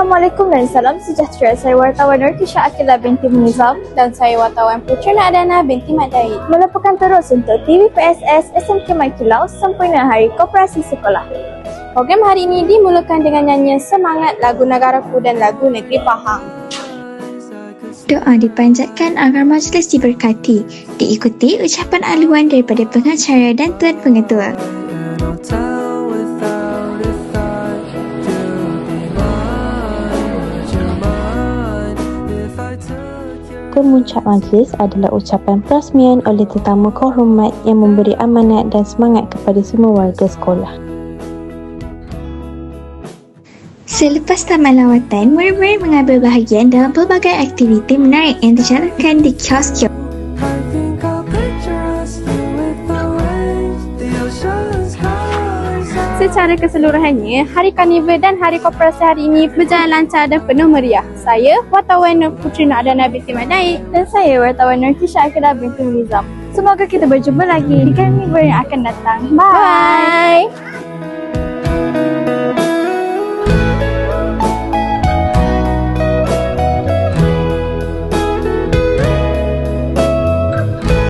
Assalamualaikum dan salam sejahtera. Saya wartawan Nurkisha Akilah binti Munizam Dan saya wartawan Putri Adana binti Madai. melaporkan terus untuk TVPSS SMK Maikilau sempena Hari Koperasi Sekolah. Program hari ini dimulakan dengan nyanyian semangat lagu Negaraku dan lagu Negeri Pahang. Doa dipanjatkan agar majlis diberkati. Diikuti ucapan aluan daripada pengacara dan Tuan Pengetua. Kemuncak majlis adalah ucapan perasmian oleh tetamu kehormat yang memberi amanat dan semangat kepada semua warga sekolah. Selepas tamat lawatan, murid-murid mengambil bahagian dalam pelbagai aktiviti menarik yang dijalankan di kios-kios. Secara keseluruhannya, Hari Karnival dan Hari Koperasi hari ini berjalan lancar dan penuh meriah. Saya, wartawan Putri Adana binti Madai. Dan saya wartawan Nurkisha Akilah binti Munizam. Semoga kita berjumpa lagi di Karnival yang akan datang. Bye! Bye!